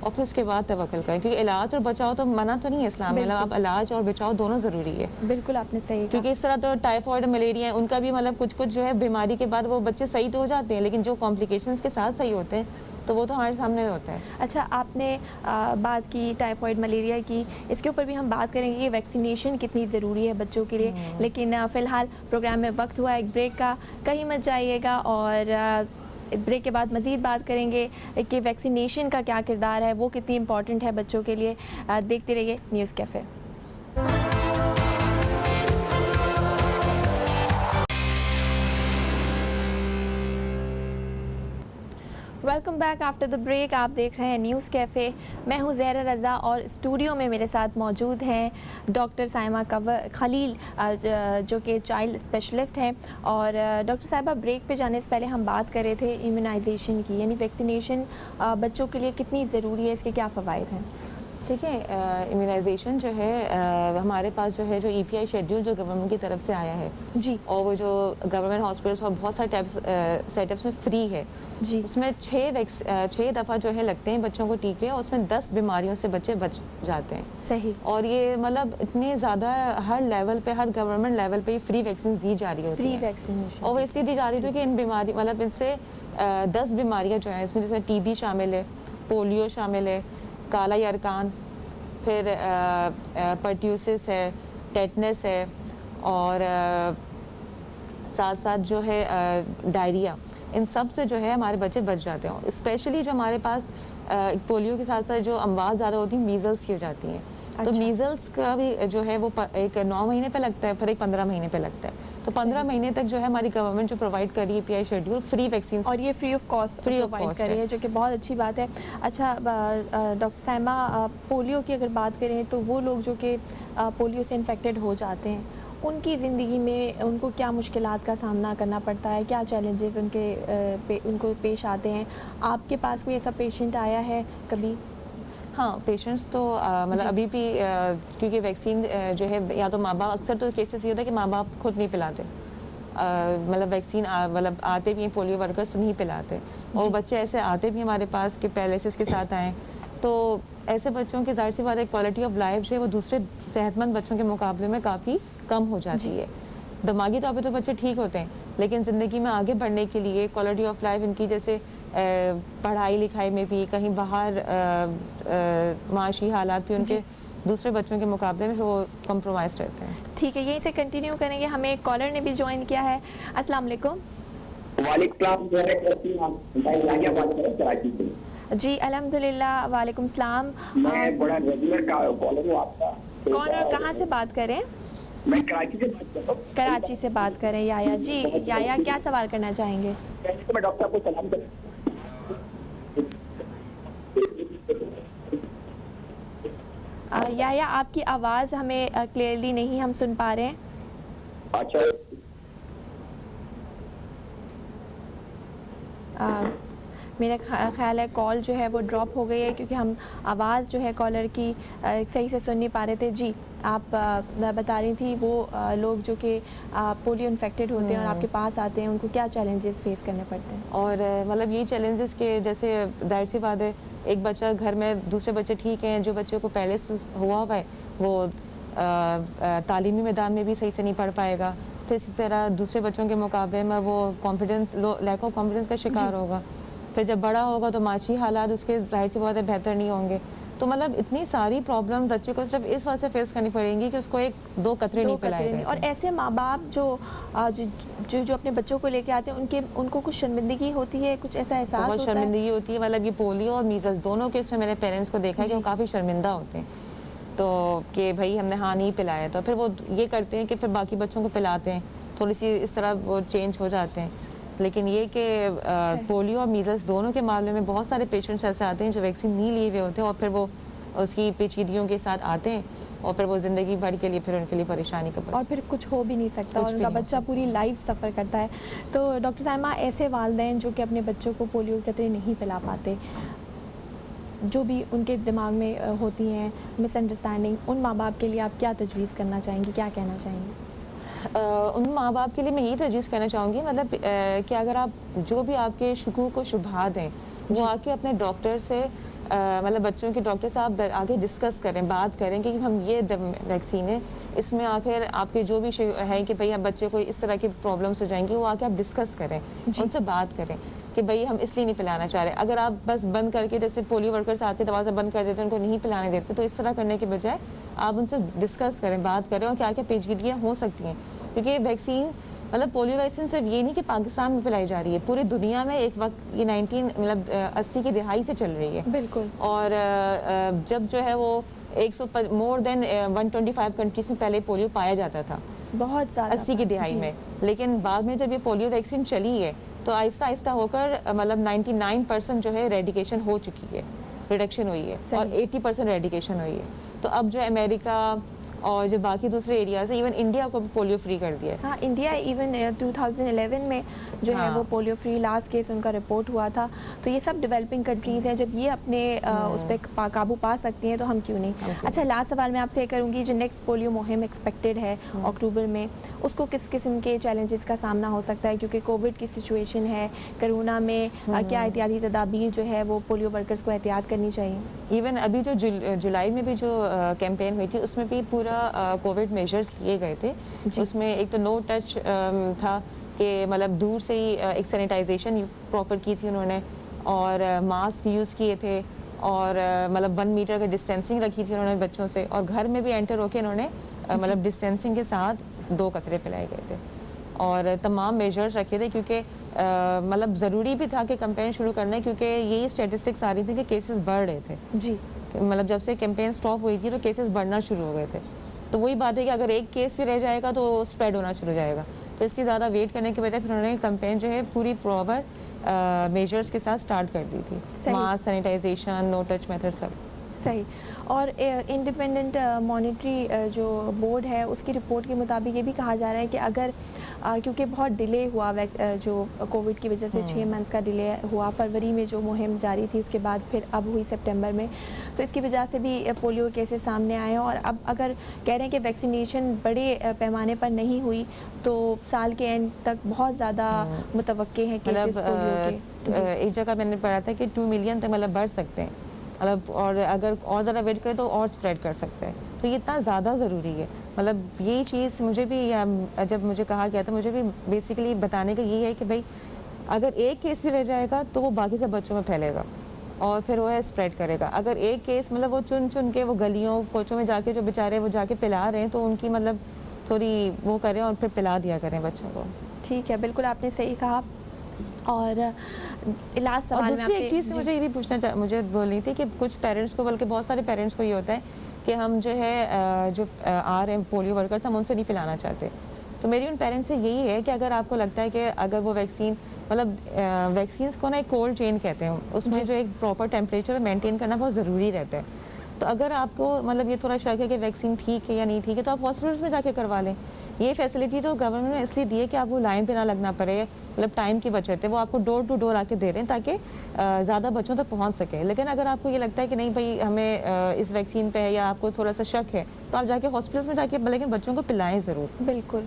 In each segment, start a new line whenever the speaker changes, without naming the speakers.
اور پھر اس کے بعد توکل کریں, کیونکہ علاج اور بچاؤ تو منع تو نہیں ہے اسلام میں, مطلب آپ علاج اور بچاؤ دونوں ضروری ہے.
بالکل آپ نے صحیح کہا,
کیونکہ اس طرح تو ٹائیفائڈ ملیریا ہے ان کا بھی مطلب کچھ جو ہے بیماری کے بعد وہ بچے صحیح تو ہو جاتے ہیں, لیکن جو کمپلیکیشنز کے ساتھ صحیح ہوتے ہیں تو وہ تو ہمارے سامنے ہوتا ہے.
اچھا آپ نے بات کی ٹائیفائڈ ملیریا کی, اس کے اوپر بھی ہم بات کریں گے کہ ویکسینیشن کتنی ضروری ہے بچوں کے لیے, لیکن فی الحال پروگرام میں وقت ہوا ایک بریک کا, کہیں مت جائیے گا, اور بریک کے بعد مزید بات کریں گے کہ ویکسینیشن کا کیا کردار ہے, وہ کتنی امپورٹنٹ ہے بچوں کے لیے. دیکھتے رہیے news cafe. Welcome back after the break. آپ دیکھ رہے ہیں نیوز کیفے, میں ہوں زہرا رضا, اور اسٹوڈیو میں میرے ساتھ موجود ہیں ڈاکٹر سائمہ خلیل جو کہ چائلڈ اسپیشلسٹ ہیں. اور ڈاکٹر صاحبہ, بریک پہ جانے سے پہلے ہم بات کر رہے تھے امیونائزیشن کی, یعنی ویکسینیشن بچوں کے لیے کتنی ضروری ہے, اس کے کیا فوائد ہیں؟
دیکھیں امیونائزیشن جو ہے ہمارے پاس جو ہے جو ای پی آئی شیڈیول جو گورنمنٹ کی طرف سے آیا ہے
جی,
اور وہ جو گورنمنٹ ہاسپٹلس اور بہت سارے سیٹ اپس میں فری ہے
جی,
اس میں 6 دفعہ جو ہے لگتے ہیں بچوں کو ٹیکے, اور اس میں 10 بیماریوں سے بچے بچ جاتے ہیں.
صحیح.
اور یہ مطلب اتنے زیادہ ہر لیول پہ, ہر گورنمنٹ لیول پہ یہ فری ویکسین دی جا رہی ہوتی
فری
ہے,
ویکسینیشن,
اور وہ اس لیے دی جا رہی تھی کہ ان بیماری مطلب ان سے 10 بیماریاں جو ہیں اس میں جیسے ٹی بی شامل ہے, پولیو شامل ہے, کالا یرکان, پھر پرٹیوسس ہے, ٹیٹنس ہے, اور ساتھ ساتھ جو ہے ڈائریا, ان سب سے جو ہے ہمارے بچے بچ جاتے ہیں. اسپیشلی جو ہمارے پاس پولیو کے ساتھ ساتھ جو اموات زیادہ ہوتی ہیں میزلس کی ہو جاتی ہیں. تو میزلس کا بھی جو ہے وہ ایک 9 مہینے پہ لگتا ہے, پھر ایک 15 مہینے پہ لگتا ہے. تو 15 مہینے تک جو ہے ہماری گورنمنٹ جو پرووائڈ کر رہی ہے پی آئی شیڈیول فری ویکسین,
اور یہ فری آف کاسٹ پرووائڈ کر رہی ہے, جو کہ بہت اچھی بات ہے. اچھا ڈاکٹر سائمہ, پولیو کی اگر بات کریں تو وہ لوگ جو کہ پولیو سے انفیکٹڈ ہو جاتے ہیں, ان کی زندگی میں ان کو کیا مشکلات کا سامنا کرنا پڑتا ہے, کیا چیلنجز ان کو پیش آتے ہیں؟ آپ کے پاس کوئی ایسا پیشنٹ آیا ہے کبھی؟
ہاں, پیشنٹس تو مطلب ابھی بھی کیونکہ ویکسین جو ہے یا تو ماں باپ, اکثر تو کیسز یہ ہوتا ہے کہ ماں باپ خود نہیں پلاتے, مطلب ویکسین مطلب آتے بھی ہیں پولیو ورکرز تو نہیں پلاتے, اور بچے ایسے آتے بھی ہمارے پاس کہ پیرلیسس کے ساتھ آئیں. تو ایسے بچوں کی ظاہر سی بات ہے کوالٹی آف لائف جو ہے وہ دوسرے صحت مند بچوں کے مقابلے میں کافی کم ہو جاتی ہے. دماغی طور پہ تو بچے ٹھیک ہوتے ہیں, لیکن زندگی میں آگے بڑھنے کے لیے کوالٹی آف لائف ان کی جیسے پڑھائی لکھائی میں بھی, کہیں باہر معاشی حالات بھی ان کے دوسرے بچوں کے مقابلے میں وہ کمپرومائز رہتے ہیں.
ٹھیک ہے, یہیں سے کنٹینیو کریں گے. ہمیں ایک کالر نے بھی جوائن کیا ہے. السلام علیکم.
وعلیکم السلام.
جی الحمدللہ, وعلیکم السلام.
میں بڑا ریگولر کالر ہوں آپ کا.
کون اور کہاں سے بات کریں؟
میں کراچی سے بات کر رہا ہوں.
کراچی سے بات کریں. یایا جی, یایا کیا سوال کرنا چاہیں گے؟
میں ڈاکٹر صاحب کو سلام کروں.
یایا آپ کی آواز ہمیں کلیئرلی نہیں ہم سن پا رہے ہیں.
اچھا,
میرا خیال ہے کال جو ہے وہ ڈراپ ہو گئی ہے, کیونکہ ہم آواز جو ہے کالر کی صحیح سے سن نہیں پا رہے تھے. جی آپ بتا رہی تھی وہ لوگ جو کہ پولیو انفیکٹڈ ہوتے ہیں اور آپ کے پاس آتے ہیں, ان کو کیا چیلنجز فیس کرنے پڑتے ہیں؟
اور مطلب یہ چیلنجز کہ جیسے ظاہر سی بات ہے ایک بچہ گھر میں, دوسرے بچے ٹھیک ہیں, جو بچوں کو پہلے ہوا ہے وہ تعلیمی میدان میں بھی صحیح سے نہیں پڑھ پائے گا, پھر اسی طرح دوسرے بچوں کے مقابلے میں وہ کانفیڈنس لیک آف کانفیڈنس کا شکار ہوگا, پھر جب بڑا ہوگا تو معاشی حالات اس کے ظاہر سی بات ہے بہتر نہیں ہوں گے. تو مطلب اتنی ساری پرابلم بچے کو صرف اس وجہ سے فیس کرنی پڑیں گی کہ اس کو 1-2 قطرے نہیں پلائے گئے.
اور ایسے ماں باپ جو اپنے بچوں کو لے کے آتے ہیں, ان کو کچھ شرمندگی ہوتی ہے, کچھ ایسا احساس ہوتا ہے؟
بہت شرمندگی ہوتی ہے. مطلب یہ پولیو اور میزلس دونوں کے اس میں میرے پیرنٹس کو دیکھا ہے کہ وہ کافی شرمندہ ہوتے ہیں, تو کہ بھائی ہم نے ہاں نہیں پلایا, تو پھر وہ یہ کرتے ہیں کہ پھر باقی بچوں کو پلاتے ہیں, تھوڑی سی اس طرح وہ چینج ہو جاتے ہیں. لیکن یہ کہ پولیو اور میزلس دونوں کے معاملے میں بہت سارے پیشنٹس ایسے آتے ہیں جو ویکسین نہیں لیے ہوئے ہوتے ہیں, اور پھر وہ اس کی پیچیدگیوں کے ساتھ آتے ہیں, اور پھر وہ زندگی بھر کے لیے پھر ان کے لیے پریشانی کا
اور پھر کچھ ہو بھی نہیں سکتا, اور ان کا بچہ پوری لائف سفر کرتا ہے. تو ڈاکٹر سائمہ, ایسے والدین جو کہ اپنے بچوں کو پولیو کے قطرے نہیں پلا پاتے, جو بھی ان کے دماغ میں ہوتی ہیں مس انڈرسٹینڈنگ, ان ماں باپ کے لیے آپ کیا تجویز کرنا چاہیں گی, کیا کہنا چاہیں گی؟
ان ماں باپ کے لیے میں یہی تجویز کرنا چاہوں گی مطلب کہ اگر آپ جو بھی آپ کے شکوک و شبہات ہیں وہ آ کے اپنے ڈاکٹر سے مطلب بچوں کے ڈاکٹر صاحب آگے ڈسکس کریں، بات کریں کہ ہم یہ ویکسین ہے، اس میں آخر آپ کے جو بھی ہے کہ بھئی بچے کو اس طرح کی پرابلمس ہو جائیں گی، وہ آ کے آپ ڈسکس کریں، ان سے بات کریں کہ بھئی ہم اس لیے نہیں پلانا چاہ رہے. اگر آپ بس بند کر کے جیسے پولیو ورکرس آتے دروازہ بند کر دیتے ہیں، ان کو نہیں پلانے دیتے، تو اس طرح کرنے کے بجائے آپ ان سے ڈسکس کریں، بات کریں اور کیا کیا پیچیدگیاں ہو سکتی ہیں. کیونکہ ویکسین مطلب پولیو ویکسین صرف یہ نہیں کہ پاکستان میں پلائی جا رہی ہے، پوری دنیا میں ایک وقت یہ 80 کی دہائی سے چل رہی ہے.
بالکل.
اور جب جو ہے وہ مور دین 125 کنٹریز میں پہلے پولیو پایا جاتا تھا
بہت زیادہ
80 کی دہائی میں، لیکن بعد میں جب یہ پولیو ویکسین چلی ہے تو آہستہ آہستہ ہو کر مطلب 99% جو ہے ریڈیکیشن ہو چکی ہے، ریڈکشن ہوئی ہے، اور 80% ریڈیکیشن ہوئی ہے. تو اب جو امریکہ اور جو باقی دوسرے ایریاز ہیں، ایون انڈیا کو بھی پولیو فری کر دیا ہے.
ہاں، انڈیا ایون 2011 میں جو ہے وہ پولیو فری لاسٹ کیس ان کا رپورٹ ہوا تھا. تو یہ سب ڈیولپنگ کنٹریز ہیں، جب یہ اپنے اس پہ قابو پا سکتی ہیں تو ہم کیوں نہیں. اچھا، لاسٹ سوال میں آپ سے کروں گی، جو نیکسٹ پولیو مہم ایکسپیکٹڈ ہے اکتوبر میں، اس کو کس قسم کے چیلنجز کا سامنا ہو سکتا ہے؟ کیونکہ کووڈ کی سچویشن ہے، کرونا میں کیا احتیاطی تدابیر جو ہے وہ پولیو ورکرز کو احتیاط کرنی چاہیے؟
ایون ابھی جو جولائی میں بھی جو کیمپین ہوئی تھی، اس میں بھی پورا کووڈ میجرز کیے گئے تھے. اس میں ایک تو نو ٹچ تھا کہ مطلب دور سے ہی ایک سینیٹائزیشن پراپر کی تھی انہوں نے، اور ماسک یوز کیے تھے، اور مطلب 1 میٹر کا ڈسٹینسنگ رکھی تھی انہوں نے بچوں سے، اور گھر میں بھی انٹر ہو کے انہوں نے مطلب ڈسٹینسنگ کے ساتھ 2 قطرے پلائے گئے تھے، اور تمام میجرز رکھے تھے. کیونکہ مطلب ضروری بھی تھا کہ کیمپین شروع کرنا ہے، کیونکہ یہی اسٹیٹسٹکس آ رہی تھی کہ کیسز بڑھ رہے تھے.
جی،
مطلب جب سے کیمپین سٹاپ ہوئی تھی تو کیسز بڑھنا شروع ہو گئے تھے. تو وہی بات ہے کہ اگر ایک کیس بھی رہ جائے گا تو اسپریڈ ہونا شروع ہو جائے گا. تو اس لیے زیادہ ویٹ کرنے کے بجائے پھر انہوں نے کیمپین جو ہے پوری پراپر میجرز کے ساتھ سٹارٹ کر دی تھی. ماسک، سینیٹائزیشن، نو ٹچ میتھڈ، سب
صحیح. اور انڈیپینڈنٹ مانیٹری جو بورڈ ہے، اس کی رپورٹ کے مطابق یہ بھی کہا جا رہا ہے کہ اگر کیونکہ بہت ڈیلے ہوا جو کووڈ کی وجہ سے 6 منتھس کا ڈیلے ہوا، فروری میں جو مہم جاری تھی، اس کے بعد پھر اب ہوئی سپٹمبر میں، تو اس کی وجہ سے بھی پولیو کیسز سامنے آئے ہیں. اور اب اگر کہہ رہے ہیں کہ ویکسینیشن بڑے پیمانے پر نہیں ہوئی تو سال کے اینڈ تک بہت زیادہ متوقع ہے کیسز پولیو کے.
ایک جگہ میں نے پڑھا تھا کہ 2 ملین تک مطلب بڑھ سکتے ہیں، مطلب اور اگر اور زیادہ ویٹ کرے تو اور اسپریڈ کر سکتے ہیں. تو یہ اتنا زیادہ ضروری ہے. مطلب یہی چیز مجھے بھی جب مجھے کہا گیا تھا، مجھے بھی بیسیکلی بتانے کا یہ ہے کہ بھائی اگر ایک کیس بھی رہ جائے گا تو وہ باقی سب بچوں میں پھیلے گا اور پھر وہ ہے اسپریڈ کرے گا. اگر ایک کیس مطلب وہ چن کے وہ گلیوں کوچوں میں جا کے جو بیچارے وہ جا کے پلا رہے ہیں، تو ان کی مطلب تھوڑی وہ کریں اور پھر پلا دیا کریں بچوں کو.
ٹھیک ہے، بالکل آپ نے صحیح کہا. اور لاسٹ سوال میں
ایک چیز مجھے یہ بھی پوچھنا مجھے بولنی تھی کہ کچھ پیرنٹس کو، بلکہ بہت سارے پیرنٹس کو یہ ہوتا ہے کہ ہم جو ہے جو آ رہے ہیں پولیو ورکرس، ہم ان سے نہیں پلانا چاہتے. تو میری ان پیرنٹس سے یہی ہے کہ اگر آپ کو لگتا ہے کہ اگر وہ ویکسین مطلب ویکسینس کو نا ایک کولڈ چین کہتے ہیں، اس میں جو ایک پراپر ٹیمپریچر مینٹین کرنا بہت ضروری رہتا ہے. تو اگر آپ کو مطلب یہ تھوڑا شک ہے کہ ویکسین ٹھیک ہے یا نہیں ٹھیک ہے، تو آپ ہاسپٹلس میں جا کے کروا لیں. یہ فیسلٹی تو گورنمنٹ نے اس لیے دی ہے کہ آپ کو لائن پہ نہ لگنا پڑے، مطلب ٹائم کی بچت ہے. وہ آپ کو ڈور ٹو ڈور آ کے دے رہے ہیں تاکہ زیادہ بچوں تک پہنچ سکے. لیکن اگر آپ کو یہ لگتا ہے کہ نہیں بھائی ہمیں اس ویکسین پہ ہے یا آپ کو تھوڑا سا شک ہے، تو آپ جا کے ہاسپٹلس میں جا کے لیکن بچوں کو پلائیں ضرور.
بالکل.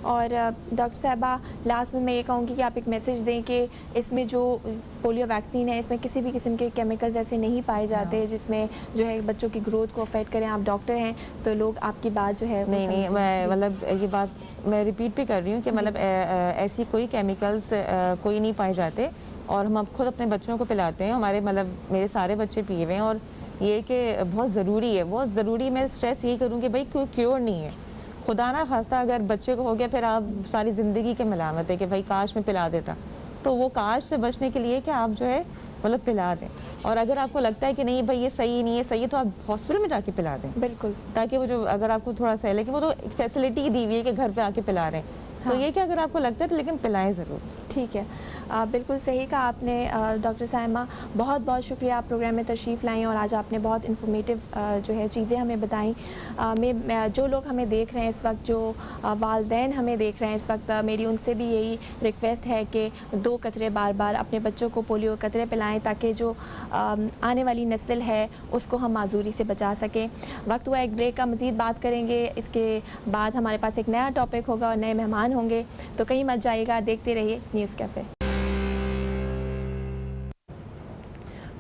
اور ڈاکٹر صاحبہ لاسٹ میں یہ کہوں گی کہ آپ ایک میسیج دیں کہ اس میں جو پولیو ویکسین ہے، اس میں کسی بھی قسم کے کیمیکلز ایسے نہیں پائے جاتے جس میں جو ہے بچوں کی گروتھ کو افیکٹ کریں. آپ ڈاکٹر ہیں تو لوگ آپ کی بات جو ہے
نہیں میں مطلب یہ بات میں ریپیٹ بھی کر رہی ہوں کہ مطلب ایسی کوئی کیمیکلز کوئی نہیں پائے جاتے، اور ہم خود اپنے بچوں کو پلاتے ہیں. ہمارے مطلب میرے سارے بچے پیے ہوئے ہیں. اور یہ کہ بہت ضروری ہے، بہت ضروری. میں اسٹریس یہی کروں کہ بھائی کوئی کیور نہیں ہے. خدا نہ خواستہ اگر بچے کو ہو گیا پھر آپ ساری زندگی کے ملامت ہے کہ بھائی کاش میں پلا دیتا. تو وہ کاش سے بچنے کے لیے کہ آپ جو ہے مطلب پلا دیں. اور اگر آپ کو لگتا ہے کہ نہیں بھائی یہ صحیح نہیں ہے، صحیح ہے، تو آپ ہاسپٹل میں جا کے پلا دیں.
بالکل.
تاکہ وہ جو اگر آپ کو تھوڑا سا ہے، لیکن وہ تو ایک فیسلٹی دی ہوئی ہے کہ گھر پہ آ کے پلا رہے ہیں. تو یہ کہ اگر آپ کو لگتا ہے تو لیکن پلائیں ضرور.
ٹھیک ہے، بالکل صحیح کہا آپ نے ڈاکٹر صائمہ. بہت بہت شکریہ، آپ پروگرام میں تشریف لائیں اور آج آپ نے بہت انفارمیٹیو جو ہے چیزیں ہمیں بتائیں. جو لوگ ہمیں دیکھ رہے ہیں اس وقت، جو والدین ہمیں دیکھ رہے ہیں اس وقت، میری ان سے بھی یہی ریکویسٹ ہے کہ 2 قطرے بار بار اپنے بچوں کو پولیو قطرے پلائیں تاکہ جو آنے والی نسل ہے اس کو ہم معذوری سے بچا سکیں. وقت ہوا ایک بریک کا، مزید بات کریں گے. اس کے بعد ہمارے پاس ایک نیا ٹاپک ہوگا اور نئے مہمان ہوں گے، تو کہیں مت جائیے گا، دیکھتے رہیے نیوز کیفے.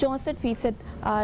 64%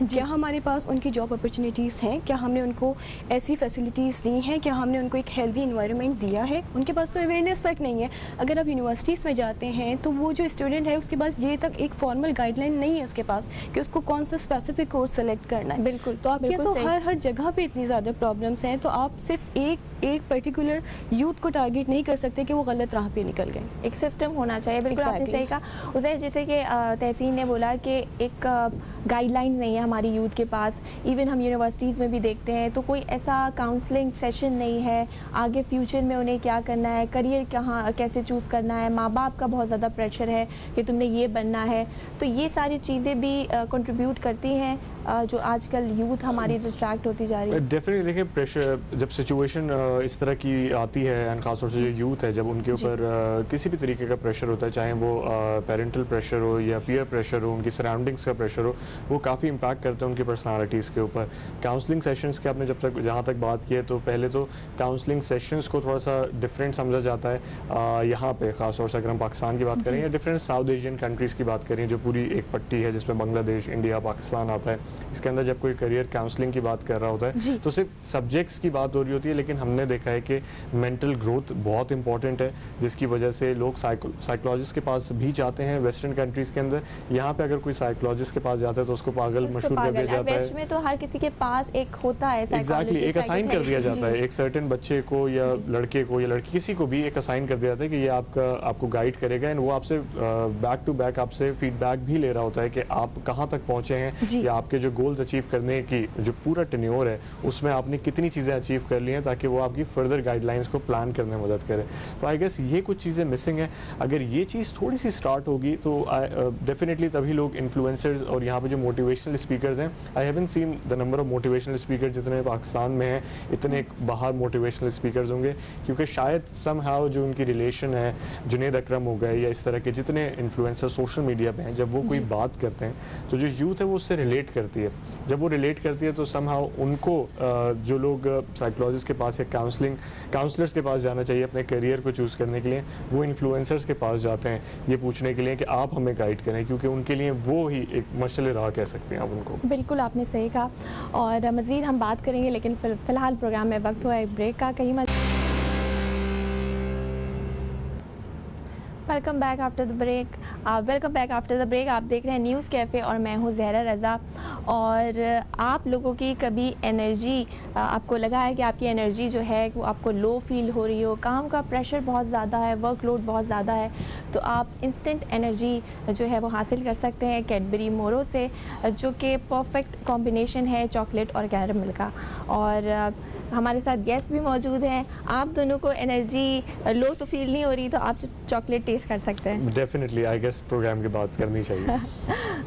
کیا ہمارے پاس ان کی جاب اپرچونیٹیز ہیں؟ کیا ہم نے ان کو ایسی فیسلٹیز دی ہیں؟ کیا ہم نے ان کو ایک ہیلدی انوائرمنٹ دیا ہے؟ ان کے پاس تو اویئرنیس تک نہیں ہے. اگر آپ یونیورسٹیز میں جاتے ہیں تو وہ جو اسٹوڈنٹ ہے اس کے پاس یہ تک ایک فارمل گائیڈ لائن نہیں ہے اس کے پاس کہ اس کو کون سا اسپیسیفک کورس سلیکٹ کرنا ہے.
بالکل.
تو آپ کیا تو ہر جگہ پہ اتنی زیادہ پرابلمس ہیں, تو آپ صرف ایک پرٹیکولر یوتھ کو ٹارگیٹ نہیں کر سکتے کہ وہ غلط راہ پہ نکل گئے.
ایک سسٹم ہونا چاہیے. بالکل آپ نے صحیح کہا عزیر, جیسے کہ تحسین نے بولا کہ ایک گائیڈ لائن نہیں ہے ہماری یوتھ کے پاس. ایون ہم یونیورسٹیز میں بھی دیکھتے ہیں تو کوئی ایسا کاؤنسلنگ سیشن نہیں ہے آگے فیوچر میں انہیں کیا کرنا ہے, کریئر کہاں کیسے چوز کرنا ہے. ماں باپ کا بہت زیادہ پریشر ہے کہ تم نے یہ بننا ہے. تو یہ ساری چیزیں بھی کنٹریبیوٹ کرتی ہیں جو آج کل یوتھ ہماری ڈسٹریکٹ ہوتی جا رہی ہے.
ڈیفینیٹلی دیکھیں پریشر جب سچویشن اس طرح کی آتی ہے, اینڈ خاص طور سے جو یوتھ ہے جب ان کے اوپر کسی بھی طریقے کا پریشر ہوتا ہے, چاہے وہ پیرنٹل پریشر ہو یا پیئر پریشر ہو, ان کی سراؤنڈنگس کا پریشر ہو, وہ کافی امپیکٹ کرتے ہیں ان کی پرسنالٹیز کے اوپر. کاؤنسلنگ سیشنز کی آپ نے جہاں تک بات کی ہے تو پہلے تو کاؤنسلنگ سیشنز کو تھوڑا سا ڈفرینٹ سمجھا جاتا ہے یہاں پہ, خاص طور سے اگر ہم پاکستان کی بات کریں یا ڈفرینٹ ساؤتھ ایشین کنٹریز کی بات کریں جو پوری ایک پٹی ہے جس میں بنگلہ دیش, انڈیا, پاکستان آتا ہے. اس کے اندر جب کوئی کریئر کاؤنسلنگ کی بات کر رہا ہوتا ہے تو صرف سبجیکٹس کی بات ہو رہی ہوتی ہے, لیکن ہم نے دیکھا ہے کہ مینٹل گروتھ بہت امپورٹنٹ ہے, جس کی وجہ سے لوگ سائیکولوجسٹ کے پاس بھی جاتے ہیں ویسٹرن کنٹریز کے اندر. یہاں پہ اگر کوئی سائیکولوجسٹ کے پاس جاتا ہے تو اس کو پاگل مشہور کر دیا جاتا ہے.
ویسٹ میں تو ہر کسی کے پاس ایک ہوتا ہے
ایگزیکٹلی, ایک اسائن کر دیا جاتا ہے ایک سرٹن بچے کو یا لڑکے کو یا لڑکی, کسی کو بھی ایک اسائن کر دیا جاتا ہے کہ یہ آپ کو گائیڈ کرے گا, اینڈ وہ آپ سے بیک ٹو بیک آپ سے فیڈ بیک بھی لے رہا ہوتا ہے کہ آپ کہاں تک پہنچے ہیں یا آپ کے جو گولز اچیو کرنے کی جو پورا ٹینیور ہے اس میں آپ نے کتنی چیزیں اچیو کر لی ہیں, تاکہ وہ آپ کی فردر گائیڈ لائنس کو پلان کرنے میں مدد کرے. تو آئی گیس یہ کچھ چیزیں مسنگ ہیں. اگر یہ چیز تھوڑی سی اسٹارٹ ہوگی تو ڈیفینیٹلی تبھی لوگ انفلوئنسرز اور یہاں پہ جو موٹیویشنل اسپیکرز ہیں, I haven't scene the number of motivational speaker جتنے پاکستان میں ہیں اتنے باہر موٹیویشنل اسپیکرز ہوں گے, کیونکہ شاید سم ہاؤ جو ان کی ریلیشن ہے جنید اکرم ہو گئے یا اس طرح کے جتنے انفلوئنسر سوشل میڈیا پہ ہیں, جب وہ کوئی بات کرتے ہیں تو جو یوتھ ہے وہ اس سے ریلیٹ کرتی ہے. جب وہ ریلیٹ کرتی ہے تو سم ہاؤ ان کو جو لوگ سائیکولوجسٹ کے پاس یا کاؤنسلرس کے پاس جانا چاہیے اپنے کیریئر کو چوز کرنے کے لیے, وہ انفلوئنسرس کے پاس جاتے ہیں یہ پوچھنے کے لیے کہ آپ ہمیں گائیڈ کریں, کیونکہ ان کے لیے وہ ہی ایک مشعل راہ کہہ سکتے ہیں آپ ان کو.
بالکل آپ نے صحیح کہا, اور مزید ہم بات کریں گے, لیکن فی الحال پروگرام میں وقت ہوا ایک بریک کا. کہیں welcome back after the break. آپ دیکھ رہے ہیں نیوز کیفے اور میں ہوں زہرا رضا. اور آپ لوگوں کی کبھی انرجی, آپ کو لگا ہے کہ آپ کی انرجی جو ہے وہ آپ کو لو فیل ہو رہی ہو, کام کا پریشر بہت زیادہ ہے, ورک لوڈ بہت زیادہ ہے, تو آپ انسٹنٹ انرجی جو ہے وہ حاصل کر سکتے ہیں کیڈبری مورو سے, جو کہ پرفیکٹ کمبینیشن ہے چاکلیٹ اور کیرمل کا. اور ہمارے ساتھ گیسٹ بھی موجود ہیں. آپ دونوں کو انرجی لو تو فیل نہیں ہو رہی, تو آپ چاکلیٹ ٹیسٹ کر سکتے ہیں.
ڈیفینیٹلی آئی گیس پروگرام کی بات کرنی چاہیے.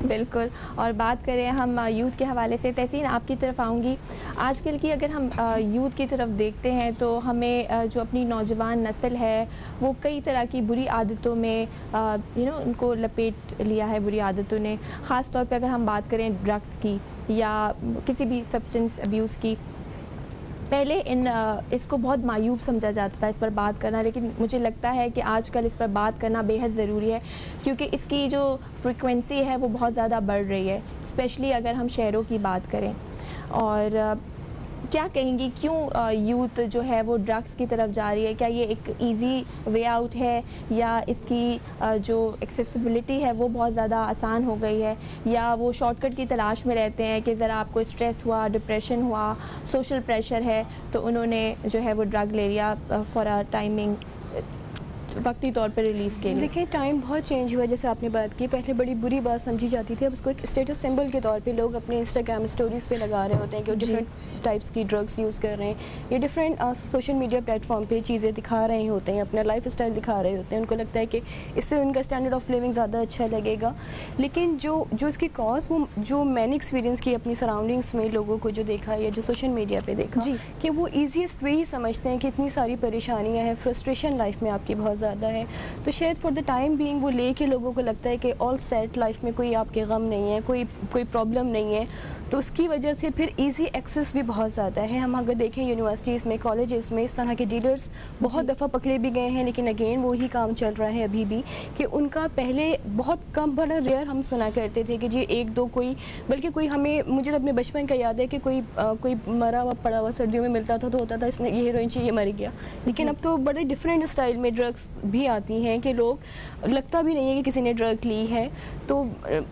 بالکل. اور بات کریں ہم یوتھ کے حوالے سے, تحسین آپ کی طرف آؤں گی. آج کل کی اگر ہم یوتھ کی طرف دیکھتے ہیں تو ہمیں جو اپنی نوجوان نسل ہے وہ کئی طرح کی بری عادتوں میں ان کو لپیٹ لیا ہے, بری عادتوں نے. خاص طور پہ اگر ہم بات کریں ڈرگس کی یا کسی بھی سبسٹنس ابیوز کی, پہلے اس کو بہت معیوب سمجھا جاتا تھا اس پر بات کرنا, لیکن مجھے لگتا ہے کہ آج کل اس پر بات کرنا بے حد ضروری ہے, کیونکہ اس کی جو فریکوینسی ہے وہ بہت زیادہ بڑھ رہی ہے, اسپیشلی اگر ہم شہروں کی بات کریں. اور کیا کہیں گی کیوں یوتھ جو ہے وہ ڈرگس کی طرف جا رہی ہے؟ کیا یہ ایک ایزی وے آؤٹ ہے, یا اس کی جو ایکسیسیبلٹی ہے وہ بہت زیادہ آسان ہو گئی ہے, یا وہ شارٹ کٹ کی تلاش میں رہتے ہیں کہ ذرا آپ کو اسٹریس ہوا, ڈپریشن ہوا, سوشل پریشر ہے, تو انہوں نے جو ہے وہ ڈرگ لے لیا فار اے ٹائمنگ, وقتی طور پر ریلیف کے لیے.
دیکھیں ٹائم بہت چینج ہوا ہے, جیسے آپ نے بات کی, پہلے بڑی بری بات سمجھی جاتی تھی, اب اس کو ایک اسٹیٹس سمبل کے طور پہ لوگ اپنے انسٹاگرام اسٹوریز پہ لگا رہے ہوتے ہیں کہ وہ ڈفرینٹ ٹائپس کی ڈرگس یوز کر رہے ہیں, یا different social media plate form پہ چیزیں دکھا رہے ہوتے ہیں, اپنا لائف اسٹائل دکھا رہے ہوتے ہیں. ان کو لگتا ہے کہ اس سے ان کا اسٹینڈرڈ آف لیونگ زیادہ اچھا لگے گا. لیکن جو اس کی کاز, وہ جو میں نے ایکسپیرینس کی اپنی سراؤنڈنگس میں لوگوں کو جو دیکھا یا جو سوشل میڈیا پہ دیکھا, کہ وہ ایزیسٹ وے ہی سمجھتے ہیں کہ اتنی ساری پریشانیاں ہیں, فرسٹریشن لائف میں آپ کی بہت زیادہ ہے, تو شاید فار دا ٹائم بینگ وہ لے کے لوگوں کو لگتا ہے کہ آل سیٹ, لائف میں کوئی آپ کے غم نہیں ہے, کوئی پرابلم نہیں ہے, تو اس کی وجہ سے پھر ایزی ایکسیس بھی بہت زیادہ ہے. ہم اگر دیکھیں یونیورسٹیز میں, کالجز میں, اس طرح کے ڈیلرز بہت دفعہ پکڑے بھی گئے ہیں, لیکن اگین وہی کام چل رہا ہے ابھی بھی, کہ ان کا پہلے بہت کم, بڑا ریئر ہم سنا کرتے تھے کہ جی ایک دو کوئی, بلکہ کوئی ہمیں, مجھے اپنے بچپن کا یاد ہے کہ کوئی مرا ہوا پڑا ہوا سردیوں میں ملتا تھا تو ہوتا تھا اس نے یہ ہیروئن چاہیے, مر گیا. لیکن اب تو بڑے ڈفرینٹ اسٹائل میں ڈرگس بھی آتی ہیں کہ لوگ لگتا بھی نہیں ہے کہ کسی نے ڈرگ لی ہے. تو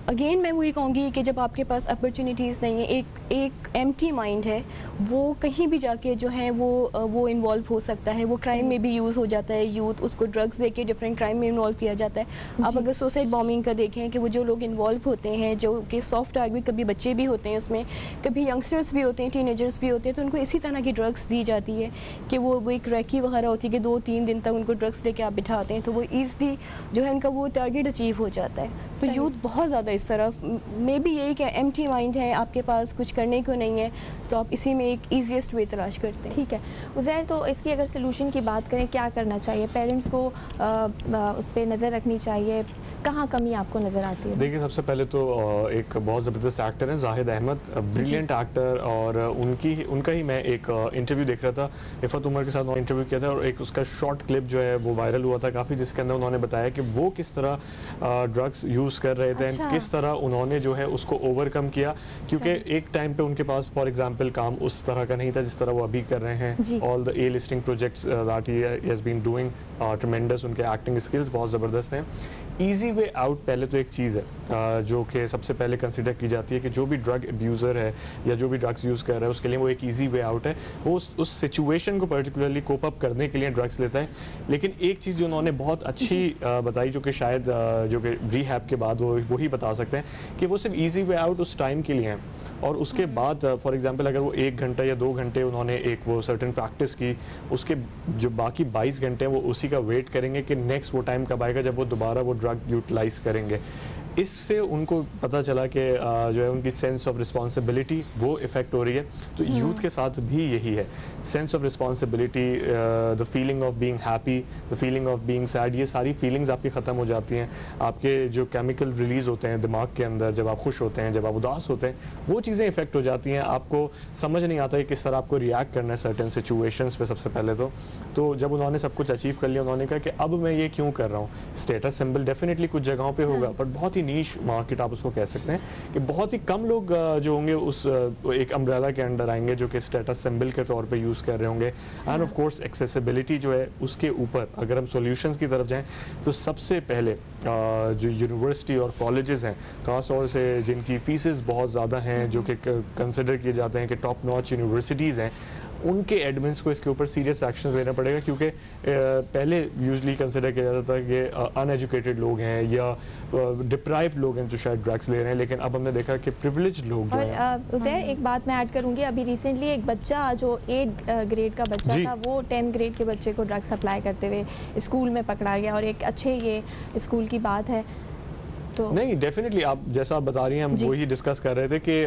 اگین میں وہی کہوں گی کہ جب آپ کے پاس اپرچونیٹیز نہیں ہیں, ایک ایمٹی مائنڈ ہے, وہ کہیں بھی جا کے جو ہے وہ انوالو ہو سکتا ہے, وہ کرائم میں بھی یوز ہو جاتا ہے یوتھ, اس کو ڈرگس دے کے ڈفرینٹ کرائم میں انوالو کیا جاتا ہے. آپ اگر سوسائڈ بامبنگ کا دیکھیں کہ وہ جو لوگ انوالو ہوتے ہیں, جو کہ سافٹ ٹارگیٹ, کبھی بچے بھی ہوتے ہیں اس میں, کبھی ینگسٹرز بھی ہوتے ہیں, ٹین ایجرز بھی ہوتے ہیں, تو ان کو اسی طرح کی ڈرگس دی جاتی ہے کہ وہ ایک ریکی وغیرہ ہوتی ہے کہ 2-3 دن تک ان کو ڈرگس لے کے آپ بٹھاتے ہیں, تو وہ ایزلی جو ہے ان کا وہ ٹارگیٹ اچیو ہو جاتا ہے. تو یوتھ بہت زیادہ اس طرف میں بھی یہی کہ ایمٹی مائنڈ ہے, آپ کے پاس کچھ کرنے کو نہیں ہے, تو آپ اسی میں ایک ایزیسٹ وے تلاش کرتے ہیں.
ٹھیک ہے عزیر, تو اس کی اگر سلوشن کی بات کریں, کیا کرنا چاہیے پیرنٹس کو, اس پہ نظر رکھنی چاہیے, کہاں کمی آپ کو نظر آتی ہے؟
دیکھیے سب سے پہلے تو ایک بہت زبردست ایکٹر ہیں زاہد احمد, بریلینٹ ایکٹر, اور ان کا ہی میں ایک انٹرویو دیکھ رہا تھا, عفت عمر کے ساتھ انٹرویو کیا تھا, اور ایک اس کا شارٹ کلپ جو ہے وہ وائرل ہوا تھا کافی, جس کے اندر انہوں نے بتایا کہ وہ کس طرح ڈرگس یوز کر رہے تھے, کس طرح انہوں نے جو ہے اس کو اوور کم کیا, کیونکہ ایک ٹائم پہ ان کے پاس فار ایگزامپل کام اس طرح کا نہیں تھا جس طرح وہ ابھی کر رہے ہیں. All the A listing projects that he has been doing tremendous, ان کے ایکٹنگ اسکلز بہت زبردست ہیں. ایزی وے آؤٹ پہلے تو ایک چیز ہے جو کہ سب سے پہلے کنسیڈر کی جاتی ہے کہ جو بھی ڈرگ ابیوزر ہے یا جو بھی ڈرگس یوز کر رہا ہے اس کے لیے وہ ایک ایزی وے آؤٹ ہے, وہ اس سچویشن کو پرٹیکولرلی کوپ اپ کرنے کے لیے ڈرگس لیتا ہے. لیکن ایک چیز جو انہوں نے بہت اچھی بتائی, جو کہ شاید جو کہ ری ہیب کے بعد وہی بتا سکتے ہیں, کہ وہ صرف ایزی وے آؤٹ اس ٹائم کے لیے ہیں, اور اس کے بعد فار ایگزامپل اگر وہ 1 گھنٹہ یا 2 گھنٹے انہوں نے ایک وہ سرٹن پریکٹس کی, اس کے جو باقی 22 گھنٹے ہیں وہ اسی کا ویٹ کریں گے کہ نیکسٹ وہ ٹائم کب آئے گا جب وہ دوبارہ وہ ڈرگ یوٹیلائز کریں گے. اس سے ان کو پتہ چلا کہ جو ہے ان کی سینس آف رسپانسبلٹی وہ افیکٹ ہو رہی ہے. تو یوتھ کے ساتھ بھی یہی ہے, sense of responsibility, the feeling of being happy, the feeling of being said, یہ ساری فیلنگز آپ کی ختم ہو جاتی ہیں. آپ کے جو کیمیکل ریلیز ہوتے ہیں دماغ کے اندر جب آپ خوش ہوتے ہیں, جب آپ اداس ہوتے ہیں, وہ چیزیں افیکٹ ہو جاتی ہیں. آپ کو سمجھ نہیں آتا کہ کس طرح آپ کو ریئیکٹ کرنا ہے سرٹن سچویشنس پہ. سب سے پہلے تو جب انہوں نے سب کچھ اچیو کر لیا, انہوں نے کہا کہ اب میں یہ کیوں کر رہا ہوں. اسٹیٹس سمبل ڈیفینیٹلی کچھ جگہوں پہ ہوگا, بٹ بہت ہی نیش مارکیٹ آپ اس کو کہہ سکتے ہیں, کہ بہت ہی کم لوگ جو ہوں گے اس ایک امبریلا کے انڈر آئیں گے جو کہ اسٹیٹس سمبل کے طور پہ یوز کر رہے ہوں گے. اینڈ آف کورس ایکسیسیبلٹی جو ہے اس کے اوپر اگر ہم سولوشنس کی طرف جائیں تو سب سے پہلے جو یونیورسٹی اور کالجز ہیں, خاص طور سے جن کی فیسز بہت زیادہ ہیں, جو کہ کنسیڈر کیے جاتے ہیں کہ ٹاپ ناچ یونیورسٹیز ہیں, ان کے ایڈمنس کو اس کے اوپر سیریس ایکشنز لینا پڑے گا. کیونکہ پہلے یوزلی کنسیڈر کیا جاتا تھا کہ ان ایجوکیٹڈ لوگ ہیں یا ڈپرائیوڈ لوگ ہیں جو شاید ڈرگس لے رہے ہیں, لیکن اب ہم نے دیکھا کہ پریویلیجڈ لوگ جو ہیں.
عزیر ایک بات میں ایڈ کروں گی, ابھی ریسنٹلی ایک بچہ جو 8 گریڈ کا بچہ تھا, وہ 10 گریڈ کے بچے کو ڈرگ سپلائی کرتے ہوئے اسکول میں پکڑا گیا, اور ایک اچھے یہ اسکول کی بات ہے.
نہیں ڈیفینیٹلی آپ جیسا آپ بتا رہی ہیں, ہم وہی ڈسکس کر رہے تھے کہ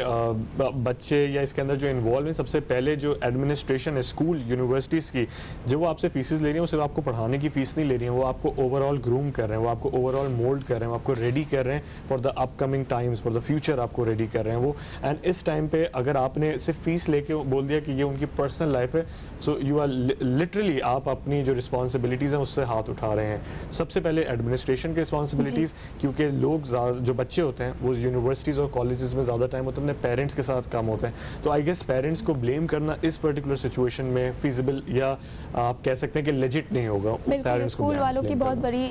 بچے یا اس کے اندر جو انوالو ہیں, سب سے پہلے جو ایڈمنسٹریشن ہے اسکول یونیورسٹیز کی, جو وہ آپ سے فیسز لے رہی ہیں, وہ صرف آپ کو پڑھانے کی فیس نہیں لے رہی ہیں, وہ آپ کو اوور آل گروم کر رہے ہیں, وہ آپ کو اوور آل مولڈ کر رہے ہیں, وہ آپ کو ریڈی کر رہے ہیں for the up coming Times, for the future آپ کو ریڈی کر رہے ہیں وہ. اینڈ اس ٹائم پہ اگر آپ نے صرف فیس لے کے بول دیا کہ یہ ان کی پرسنل لائف ہے, سو یو آر لٹرلی آپ اپنی جو رسپانسبلٹیز ہیں اس سے ہاتھ اٹھا رہے ہیں. سب سے پہلے ایڈمنسٹریشن کی رسپانسبلٹیز, کیونکہ لوگ جو بچے ہوتے ہیں وہ یونیورسٹیز اور کالجز میں زیادہ ٹائم ہوتا ہے, اپنے پیرنٹس کے ساتھ کام ہوتے ہیں. تو آئی گیس پیرنٹس کو بلیم کرنا اس پرٹیکولر سچویشن میں فیزیبل یا آپ کہہ سکتے ہیں کہ لیجٹ نہیں ہوگا.
بالکل اسکول والوں کی بہت بڑی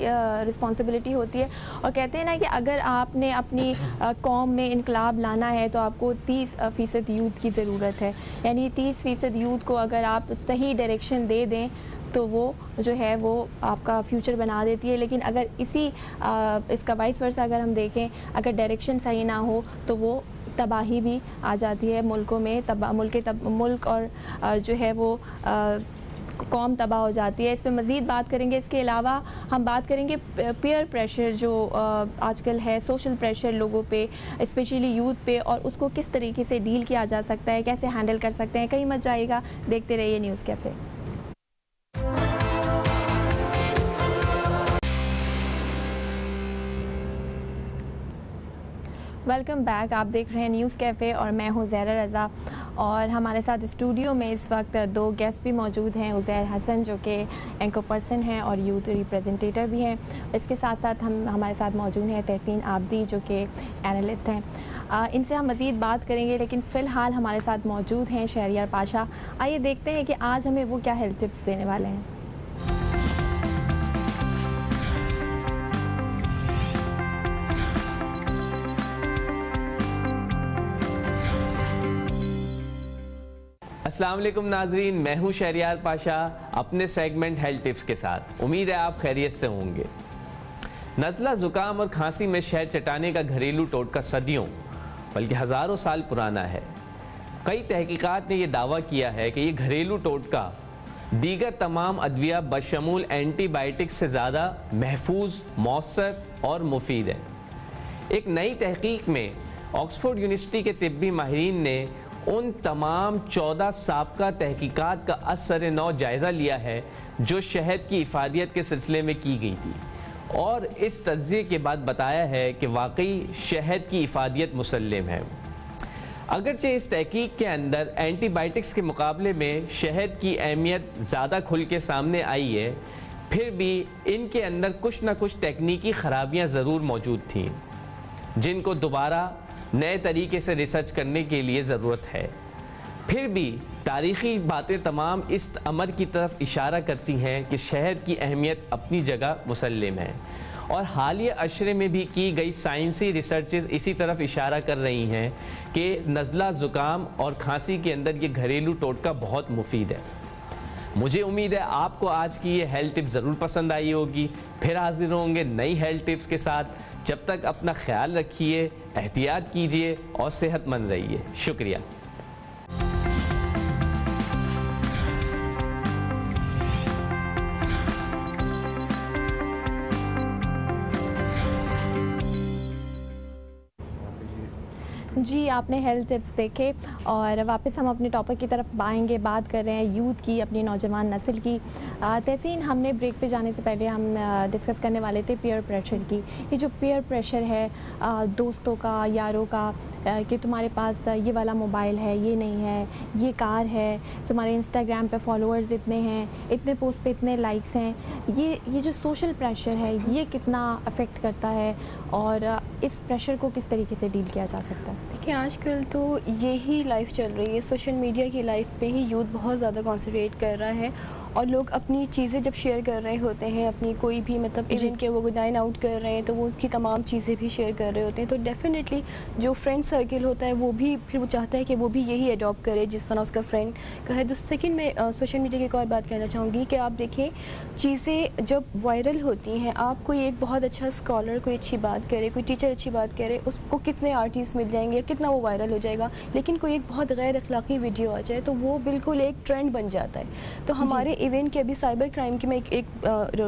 رسپانسبلٹی ہوتی ہے, اور کہتے ہیں نا کہ اگر آپ نے اپنی قوم میں انقلاب لانا ہے تو آپ کو 30% یوتھ کی ضرورت ہے. یعنی 30% یوتھ کو اگر آپ صحیح ڈائریکشن دے دیں تو وہ جو ہے وہ آپ کا فیوچر بنا دیتی ہے. لیکن اگر اس کا وائس ورثہ اگر ہم دیکھیں, اگر ڈائریکشن صحیح نہ ہو تو وہ تباہی بھی آ جاتی ہے ملکوں میں, ملک اور جو ہے وہ قوم تباہ ہو جاتی ہے. اس پہ مزید بات کریں گے. اس کے علاوہ ہم بات کریں گے پیئر پریشر جو آج کل ہے, سوشل پریشر لوگوں پہ, اسپیشلی یوتھ پہ, اور اس کو کس طریقے سے ڈیل کیا جا سکتا ہے, کیسے ہینڈل کر سکتے ہیں. کہیں مت جائے گا, دیکھتے رہیے نیوز کیفے. ویلکم بیک, آپ دیکھ رہے ہیں نیوز کیفے اور میں ہوں زہرا رضا. اور ہمارے ساتھ اسٹوڈیو میں اس وقت 2 گیسٹ بھی موجود ہیں، عزیر حسن جو کہ اینکر پرسن ہیں اور یوتھ ریپریزنٹیٹر بھی ہیں، اس کے ساتھ ساتھ ہمارے ساتھ موجود ہیں تحسین عابدی جو کہ اینالسٹ ہیں۔ ان سے ہم مزید بات کریں گے، لیکن فی الحال ہمارے ساتھ موجود ہیں شہریار پاشا۔ آئیے دیکھتے ہیں کہ آج ہمیں وہ کیا ہیلتھ ٹپس دینے والے ہیں۔
السلام علیکم ناظرین، میں ہوں شہریار پاشا اپنے سیگمنٹ ہیلتھ ٹپس کے ساتھ۔ امید ہے آپ خیریت سے ہوں گے۔ نزلہ، زکام اور کھانسی میں شہد چٹانے کا گھریلو ٹوٹکا صدیوں بلکہ ہزاروں سال پرانا ہے۔ کئی تحقیقات نے یہ دعویٰ کیا ہے کہ یہ گھریلو ٹوٹکا دیگر تمام ادویہ بشمول اینٹی بائیوٹکس سے زیادہ محفوظ، مؤثر اور مفید ہے۔ ایک نئی تحقیق میں آکسفورڈ یونیورسٹی کے طبی ماہرین نے ان تمام 14 سابقہ تحقیقات کا اثر نو جائزہ لیا ہے جو شہد کی افادیت کے سلسلے میں کی گئی تھی، اور اس تجزیے کے بعد بتایا ہے کہ واقعی شہد کی افادیت مسلم ہے۔ اگرچہ اس تحقیق کے اندر اینٹی بائیوٹکس کے مقابلے میں شہد کی اہمیت زیادہ کھل کے سامنے آئی ہے، پھر بھی ان کے اندر کچھ نہ کچھ تکنیکی خرابیاں ضرور موجود تھیں جن کو دوبارہ نئے طریقے سے ریسرچ کرنے کے لیے ضرورت ہے۔ پھر بھی تاریخی باتیں تمام اس امر کی طرف اشارہ کرتی ہیں کہ شہد کی اہمیت اپنی جگہ مسلم ہے، اور حالیہ اشرے میں بھی کی گئی سائنسی ریسرچز اسی طرف اشارہ کر رہی ہیں کہ نزلہ، زکام اور کھانسی کے اندر یہ گھریلو ٹوٹکا بہت مفید ہے۔ مجھے امید ہے آپ کو آج کی یہ ہیلتھ ٹپ ضرور پسند آئی ہوگی۔ پھر حاضر ہوں گے نئی ہیلتھ ٹپس کے ساتھ۔ جب تک اپنا خیال رکھیے، احتیاط کیجیے اور صحت مند رہیے۔ شکریہ۔
جی، آپ نے ہیلتھ ٹپس دیکھے اور واپس ہم اپنے ٹاپک کی طرف آئیں گے، بات کر رہے ہیں یوتھ کی، اپنی نوجوان نسل کی۔ تحسین، ہم نے بریک پہ جانے سے پہلے ہم ڈسکس کرنے والے تھے پیئر پریشر کی۔ یہ جو پیئر پریشر ہے دوستوں کا، یاروں کا، کہ تمہارے پاس یہ والا موبائل ہے، یہ نہیں ہے، یہ کار ہے، تمہارے انسٹاگرام پہ فالوورز اتنے ہیں، اتنے پوسٹ پہ اتنے لائکس ہیں، یہ جو سوشل پریشر ہے یہ کتنا افیکٹ کرتا ہے اور اس پریشر کو کس طریقے سے ڈیل کیا جا سکتا ہے؟
دیکھیں، آج کل تو یہی لائف چل رہی ہے، سوشل میڈیا کی لائف پہ ہی یوتھ بہت زیادہ کانسنٹریٹ کر رہا ہے، اور لوگ اپنی چیزیں جب شیئر کر رہے ہوتے ہیں، اپنی کوئی بھی مطلب ایون کہ وہ ڈائن آؤٹ کر رہے ہیں تو وہ اس کی تمام چیزیں بھی شیئر کر رہے ہوتے ہیں، تو ڈیفینیٹلی جو فرینڈ سرکل ہوتا ہے وہ بھی پھر وہ چاہتا ہے کہ وہ بھی یہی اڈاپٹ کرے جس طرح اس کا فرینڈ کا ہے۔ تو سیکنڈ میں سوشل میڈیا کی ایک اور بات کہنا چاہوں گی کہ آپ دیکھیں، چیزیں جب وائرل ہوتی ہیں، آپ کوئی ایک بہت اچھا اسکالر کوئی اچھی بات کرے، کوئی ٹیچر اچھی بات کرے، اس کو کتنے آرٹسٹ مل جائیں گے، کتنا وہ وائرل ہو جائے گا، لیکن کوئی ایک بہت غیر اخلاقی ویڈیو آ جائے تو وہ بالکل ایک ٹرینڈ بن جاتا ہے۔ تو ہمارے ایون کہ ابھی سائبر کرائم کی میں ایک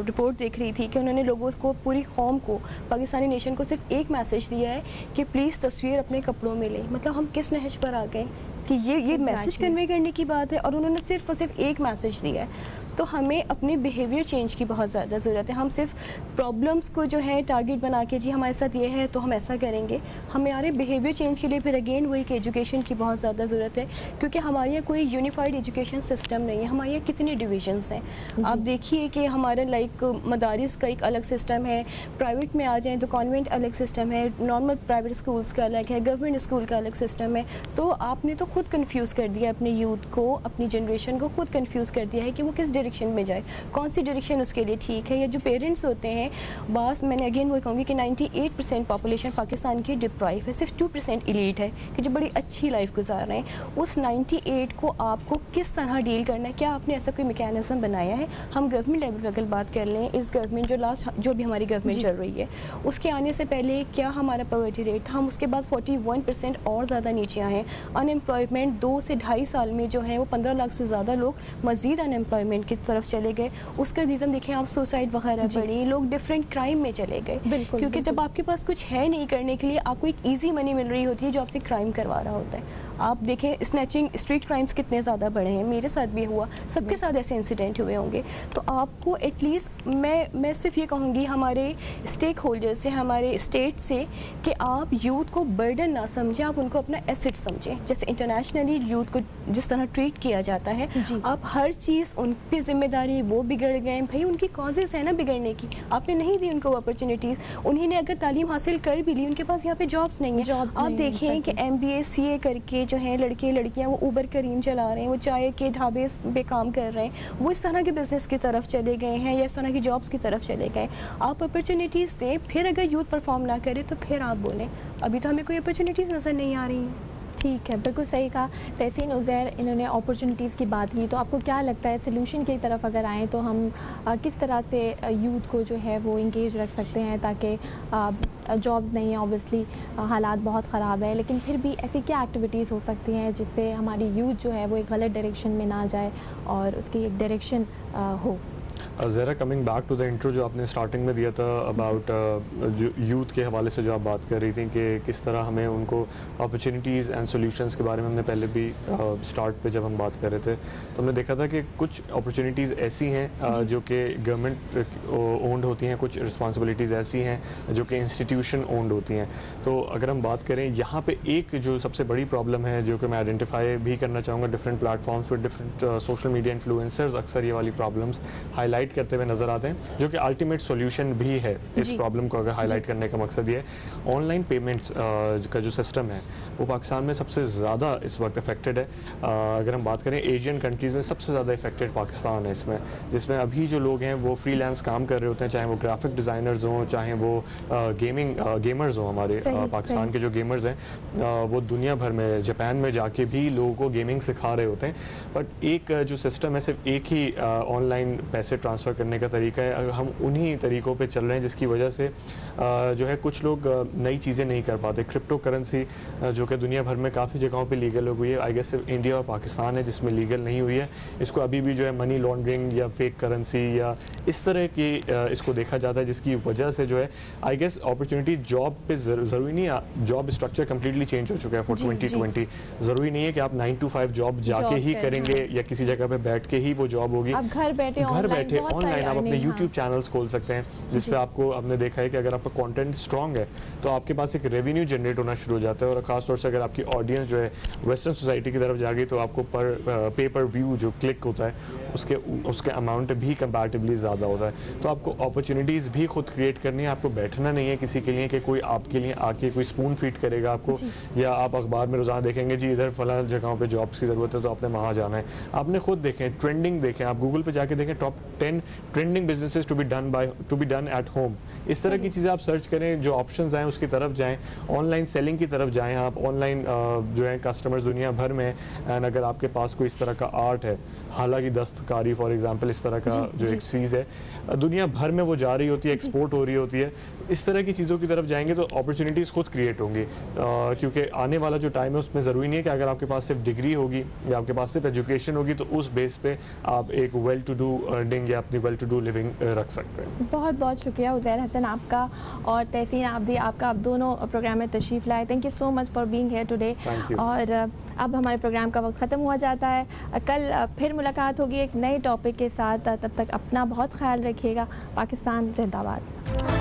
رپورٹ دیکھ رہی تھی کہ انہوں نے لوگوں کو، پوری قوم کو، پاکستانی نیشن کو صرف ایک میسج دیا ہے کہ پلیز تصویر اپنے کپڑوں میں لیں۔ مطلب ہم کس نہج پر آ گئے کہ یہ میسج کنوے کرنے کی بات ہے، اور انہوں نے صرف اور صرف ایک میسج دیا ہے۔ تو ہمیں اپنے بیہیویئر چینج کی بہت زیادہ ضرورت ہے۔ ہم صرف پرابلمس کو جو ہے ٹارگیٹ بنا کے جی ہمارے ساتھ یہ ہے تو ہم ایسا کریں گے، ہمارے بیہیویئر چینج کے لیے پھر اگین وہی کہ ایجوکیشن کی بہت زیادہ ضرورت ہے، کیونکہ ہمارے یہاں کوئی یونیفائڈ ایجوکیشن سسٹم نہیں ہے۔ ہمارے یہاں کتنے ڈویژنس ہیں، آپ دیکھیے کہ ہمارے لائک مدارس کا ایک الگ سسٹم ہے، پرائیویٹ میں آ جائیں تو کانوینٹ الگ سسٹم ہے، نارمل پرائیویٹ اسکولس کا الگ ہے، گورنمنٹ اسکول کا الگ سسٹم ہے۔ تو آپ نے تو خود کنفیوز کر دیا اپنے یوتھ کو، اپنی جنریشن کو خود کنفیوز کر دیا ہے کہ وہ کس ڈائریکشن میں جائے، کون سی ڈائریکشن اس کے لیے ٹھیک ہے۔ یا جو پیرنٹس ہوتے ہیں، بعض میں نے اگین وہ کہوں گی کہ 98% پاپولیشن پاکستان کی ڈپرائیو ہے، صرف 2% ایلیٹ ہے کہ جو بڑی اچھی لائف گزار رہے ہیں۔ اس 98 کو آپ کو کس طرح ڈیل کرنا ہے، کیا آپ نے ایسا کوئی میکینزم بنایا ہے؟ ہم گورنمنٹ لیول پہ اگر بات کر لیں، اس گورنمنٹ جو بھی ہماری گورنمنٹ چل رہی ہے اس کے آنے سے پہلے کیا ہمارا پاورٹی ریٹ تھا، ہم اس کے بعد 41% اور زیادہ نیچے آئے ہیں۔ ان امپلائمنٹ 2 سے 2.5 سال میں جو ہے وہ 15 لاکھ سے زیادہ لوگ مزید ان امپلائمنٹ کی طرف چلے گئے۔ اس کا ریزن دیکھیں آپ، سوسائڈ وغیرہ بڑھی، لوگ ڈفرینٹ کرائم میں چلے گئے، کیونکہ جب آپ کے پاس کچھ ہے نہیں کرنے کے لیے، آپ کو ایک ایزی منی مل رہی ہوتی ہے جو آپ سے کرائم کروا رہا ہوتا ہے۔ آپ دیکھیں اسنیچنگ اسٹریٹ کرائمس کتنے زیادہ بڑھے ہیں, میرے ساتھ بھی ہوا, سب کے ساتھ ایسے انسیڈنٹ ہوئے ہوں گے. تو آپ کو ایٹ لیسٹ میں صرف یہ کہوں گی ہمارے اسٹیک ہولڈر سے, ہمارے اسٹیٹ سے, کہ آپ یوتھ کو برڈن نہ سمجھیں, آپ ان کو اپنا ایسٹ سمجھیں. جیسے انٹرنیشنلی یوتھ کو جس طرح ٹریٹ کیا جاتا ہے, آپ ہر چیز ان پہ ذمہ داری, وہ بگڑ گئے بھائی, ان کی کازز ہیں نا بگڑنے کی, آپ نے نہیں دی ان کو اپرچونیٹیز. انہیں نے اگر تعلیم حاصل کر بھی لی, ان کے پاس یہاں پہ جابس نہیں ہیں. آپ دیکھیں کہ MBA CA کر کے جو ہیں لڑکے لڑکیاں وہ اوبر کریم چلا رہے ہیں, وہ چائے کے ڈھابے پہ کام کر رہے ہیں, وہ اس طرح کے بزنس کی طرف چلے گئے ہیں یا اس طرح کی جابس کی طرف چلے گئے. آپ اپرچونیٹیز دیں, پھر اگر یوتھ پرفارم نہ کرے تو پھر آپ بولیں. ابھی تو ہمیں کوئی اپرچونیٹیز نظر نہیں آ رہی ہیں.
ٹھیک ہے, بالکل صحیح کہا. تحسین عزیر انہوں نے اپرچونیٹیز کی بات کی, تو آپ کو کیا لگتا ہے سلوشن کی طرف اگر آئیں تو ہم کس طرح سے یوتھ کو جو ہے وہ انگیج رکھ سکتے ہیں تاکہ جابز نہیں ہیں, اوبیسلی حالات بہت خراب ہے, لیکن پھر بھی ایسی کیا ایکٹیویٹیز ہو سکتی ہیں جس سے ہماری یوتھ جو ہے وہ ایک غلط ڈائریکشن میں نہ جائے اور اس کی ایک ڈائریکشن ہو؟
Zahra, coming back to the intro جو آپ نے اسٹارٹنگ میں دیا تھا اباؤٹ یوتھ کے حوالے سے جو آپ بات کر رہی تھیں کہ کس طرح ہمیں ان کو اپرچونیٹیز اینڈ سولوشنس کے بارے میں ہم نے پہلے بھی اسٹارٹ پہ جب ہم بات کر رہے تھے تو ہم نے دیکھا تھا کہ کچھ اپرچونیٹیز ایسی ہیں جو کہ گورنمنٹ اونڈ ہوتی ہیں, کچھ رسپانسبلٹیز ایسی ہیں جو کہ انسٹیٹیوشن اونڈ ہوتی ہیں. تو اگر ہم بات کریں یہاں پہ ایک جو سب سے بڑی پرابلم ہے جو کہ میں آئیڈینٹیفائی بھی کرنا چاہوں گا ڈفرینٹ پلیٹ فارمس پہ, ڈفرینٹ سوشل میڈیا انفلوئنسرز اکثر یہ والی پرابلمس ہائی لائٹ کرتے ہوئے نظر آتے ہیں, جو کہ الٹیمیٹ سولوشن بھی ہے اس پرابلم کو. اگر ہائی لائٹ کرنے کا مقصد یہ ہے, آن لائن پیمنٹس کا جو سسٹم ہے وہ پاکستان میں سب سے زیادہ اس وقت افیکٹڈ ہے. اگر ہم بات کریں ایشین کنٹریز میں سب سے زیادہ افیکٹڈ پاکستان ہے اس میں, جس میں ابھی جو لوگ ہیں وہ فری لینس کام کر رہے ہوتے ہیں, چاہے وہ گرافک ڈیزائنرز ہوں, چاہے وہ گیمرز ہوں. ہمارے پاکستان کے جو گیمرز ہیں وہ دنیا بھر میں, جاپان میں جا کے بھی لوگوں کو گیمنگ سکھا رہے ہوتے ہیں. بٹ ایک جو سسٹم ہے صرف ایک ہی آن لائن پیسے ٹرانسفر کرنے کا طریقہ ہے, ہم انہی طریقوں پہ چل رہے ہیں جس کی وجہ سے جو ہے کچھ لوگ نئی چیزیں نہیں کر پاتے. کرپٹو کرنسی جو کہ دنیا بھر میں کافی جگہوں پہ لیگل ہو گئی ہے, آئی گیس صرف انڈیا اور پاکستان ہے جس میں لیگل نہیں ہوئی ہے. اس کو ابھی بھی جو ہے منی لانڈرنگ یا فیک کرنسی یا اس طرح کی اس کو دیکھا جاتا ہے, جس کی وجہ سے جو ہے آئی گیس اپرچونیٹی جاب پہ ضروری نہیں ہے. جاب اسٹرکچر کمپلیٹلی چینج ہو چکا ہے فار 2020. ضروری نہیں ہے کہ آپ 9 to 5 جاب جا کے ہی کریں گے یا کسی جگہ پہ بیٹھ کے ہی وہ جاب ہوگی.
آپ گھر بیٹھے آن
لائن آپ اپنے یوٹیوب چینلز کھول سکتے ہیں جس پہ آپ کو, آپ نے دیکھا ہے کہ اگر آپ کا کانٹینٹ اسٹرانگ ہے تو آپ کے پاس ایک ریونیو جنریٹ ہونا شروع ہو جاتا ہے. اور خاص طور سے اگر آپ کی آڈینس جو ہے ویسٹرن سوسائٹی کی طرف جا گئی تو آپ کو پے پر ویو جو کلک ہوتا ہے اس کے اماؤنٹ بھی کمپیریٹیولی زیادہ ہوتا ہے. تو آپ کو اپرچونیٹیز بھی خود کریٹ کرنی ہے, آپ کو بیٹھنا نہیں ہے کسی کے لیے کہ کوئی آپ کے لیے آ کے کوئی اسپون فیڈ کرے گا آپ کو, یا آپ اخبار میں روزانہ دیکھیں گے جی ادھر فلاں جگہوں پہ جابس کی ضرورت ہے تو آپ نے وہاں جانا ہے. آپ نے خود دیکھیں, ٹرینڈنگ دیکھیں, آپ گوگل پہ جا کے دیکھیں top 10 trending businesses to be done at home. اس طرح کی چیزیں آپ سرچ کریں, جو آپشنز ہیں اس کی طرف جائیں, آن لائن سیلنگ کی طرف جائیں. آپ آن لائن جو ہے کسٹمرز دنیا بھر میں, اینڈ اگر آپ کے پاس کوئی اس طرح کا آرٹ ہے, حالانکہ دستکاری فار ایگزامپل اس طرح کا جو ایک چیز ہے دنیا بھر میں وہ جا رہی ہوتی ہے, ایکسپورٹ ہو رہی ہوتی ہے, اس طرح کی چیزوں کی طرف جائیں گے تو اپرچونیٹیز خود کریٹ ہوں گی. کیونکہ آنے والا جو ٹائم ہے اس میں ضروری نہیں ہے کہ اگر آپ کے پاس صرف ڈگری ہوگی یا آپ کے پاس صرف ایجوکیشن ہوگی تو اس بیس پہ آپ ایک ویل ٹو ڈو ارننگ یا اپنی ویل ٹو ڈو لیونگ رکھ سکتے ہیں.
بہت بہت شکریہ عزیر حسن آپ کا اور تحسین عابدی آپ کا, آپ دونوں پروگرام میں تشریف لائے. Thank you so much for being here today. اور اب ہمارے پروگرام کا وقت ختم ہوا جاتا ہے. کل پھر ملاقات ہوگی ایک نئے ٹاپک کے ساتھ. تب تک اپنا بہت خیال رکھیے گا. پاکستان زندہ باد.